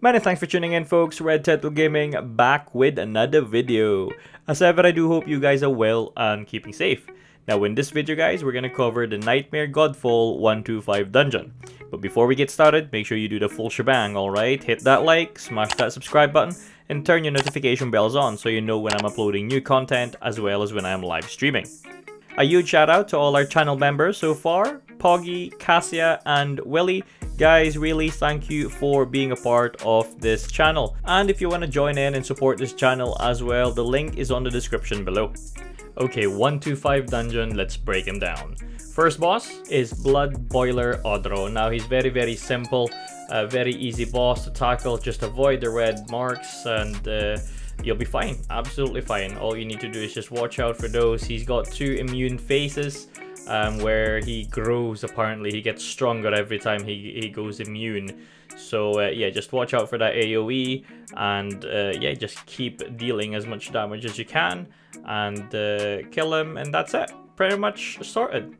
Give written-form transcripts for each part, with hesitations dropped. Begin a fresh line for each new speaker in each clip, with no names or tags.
Many thanks for tuning in, folks. Red Turtle Gaming back with another video. As ever, I do hope you guys are well and keeping safe. Now in this video, guys, we're gonna cover the Nightmare Godfall 125 dungeon. But before we get started, make sure you do the full shebang, alright? Hit that like, smash that subscribe button, and turn your notification bells on so you know when I'm uploading new content as well as when I'm live streaming. A huge shout out to all our channel members so far, Poggy, Cassia, and Willie. Guys, really thank you for being a part of this channel. And if you want to join in and support this channel as well, the link is on the description below. Okay, 125 dungeon, let's break him down. First boss is Blood Boiler Odro. Now he's very simple, very easy boss to tackle. Just avoid the red marks and you'll be fine, absolutely fine. All you need to do is just watch out for those. He's got 2 immune phases where he grows. Apparently he gets stronger every time he goes immune. So yeah, just watch out for that AoE and yeah, just keep dealing as much damage as you can and kill him, and that's it. Pretty much sorted.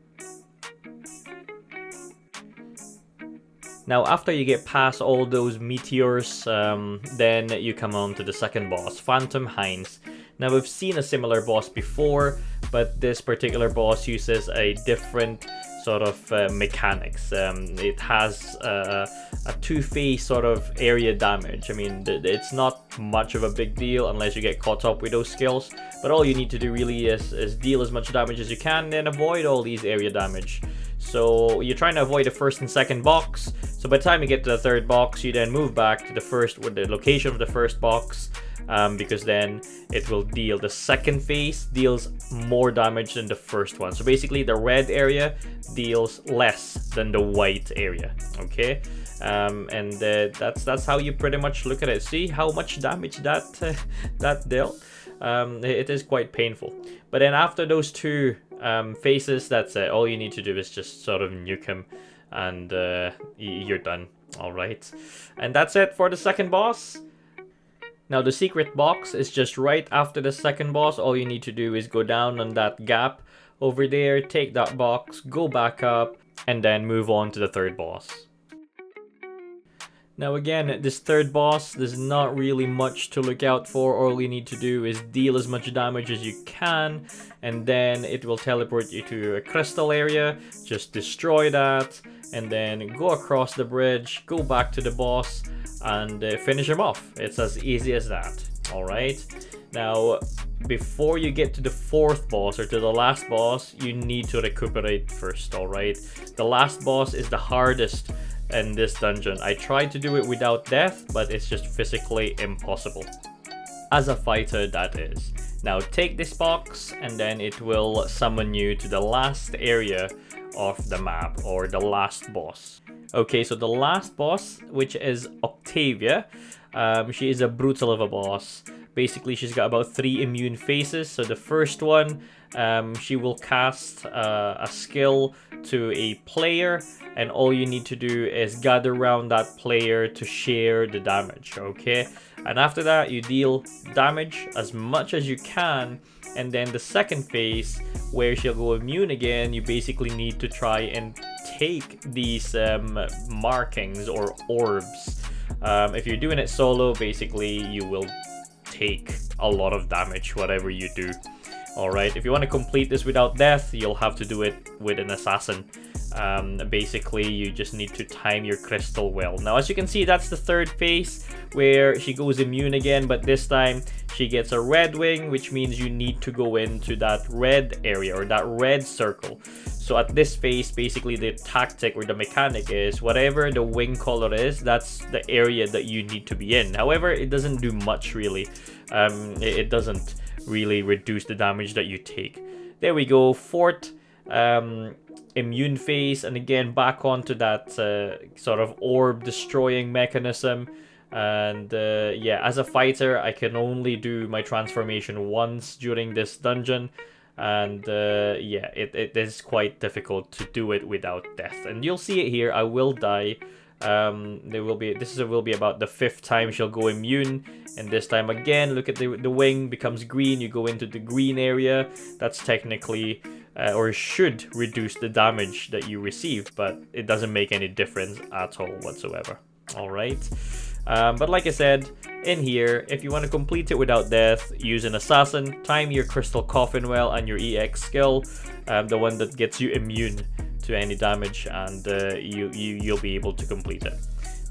Now after you get past all those meteors, then you come on to the second boss, Phantom Heinz. Now we've seen a similar boss before, but this particular boss uses a different sort of mechanics. It has a 2-phase sort of area damage. I mean, it's not much of a big deal unless you get caught up with those skills, but all you need to do really is deal as much damage as you can and avoid all these area damage. So you're trying to avoid the first and second box. So by the time you get to the third box, you then move back to the first, with the location of the first box, because then it will deal, the second phase deals more damage than the first one. So basically the red area deals less than the white area, okay? And that's how you pretty much look at it. See how much damage that dealt? It is quite painful. But then after those 2 phases, that's it. All you need to do is just sort of nuke him and you're done. Alright, and that's it for the second boss. Now the secret box is just right after the second boss. All you need to do is go down on that gap over there, take that box, go back up, and then move on to the third boss. Now again, this third boss, there's not really much to look out for. All you need to do is deal as much damage as you can, and then it will teleport you to a crystal area. Just destroy that, and then go across the bridge, go back to the boss, and finish him off. It's as easy as that. Alright, now before you get to the 4th boss or to the last boss, you need to recuperate first. Alright, the last boss is the hardest in this dungeon. I tried to do it without death, but it's just physically impossible. As a fighter, that is. Now take this box and then it will summon you to the last area of the map, or the last boss. Okay, so the last boss, which is Octavia, she is a brutal of a boss. Basically, she's got about 3 immune phases. So the first one, she will cast a skill to a player, and all you need to do is gather around that player to share the damage, okay? And after that, you deal damage as much as you can, and then the second phase, where she'll go immune again, you basically need to try and take these markings or orbs. If you're doing it solo, basically you will take a lot of damage whatever you do. Alright, if you want to complete this without death, you'll have to do it with an assassin. Basically, you just need to time your crystal well. Now, as you can see, that's the third phase where she goes immune again, but this time she gets a red wing, which means you need to go into that red area or that red circle. So at this phase, basically the tactic or the mechanic is whatever the wing color is, that's the area that you need to be in. However, it doesn't do much really. It doesn't really reduce the damage that you take. There we go, 4th immune phase, and again back onto that sort of orb destroying mechanism. And yeah, as a fighter, I can only do my transformation once during this dungeon, and yeah, it is quite difficult to do it without death. And you'll see it here, I will die. This will be about the 5th time she'll go immune, and this time again, look at the wing becomes green. You go into the green area. That's technically or should reduce the damage that you receive, but it doesn't make any difference at all whatsoever. All right. But like I said, in here, if you want to complete it without death, use an assassin, time your crystal coffin well and your EX skill, the one that gets you immune to any damage, and you'll be able to complete it.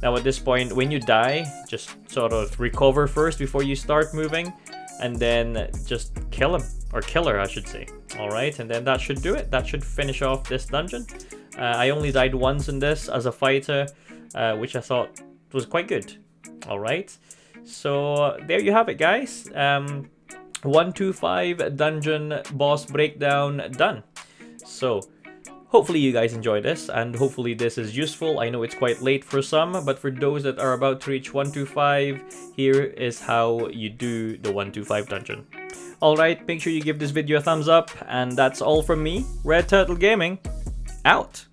Now at this point, when you die, just sort of recover first before you start moving, and then just kill him, or kill her I should say. Alright, and then that should do it. That should finish off this dungeon. I only died once in this as a fighter, which I thought was quite good. Alright, so there you have it, guys. 125 dungeon boss breakdown done. So hopefully you guys enjoy this, and hopefully this is useful. I know it's quite late for some, but for those that are about to reach 125, here is how you do the 125 dungeon. Alright, make sure you give this video a thumbs up, and that's all from me, Red Turtle Gaming, out!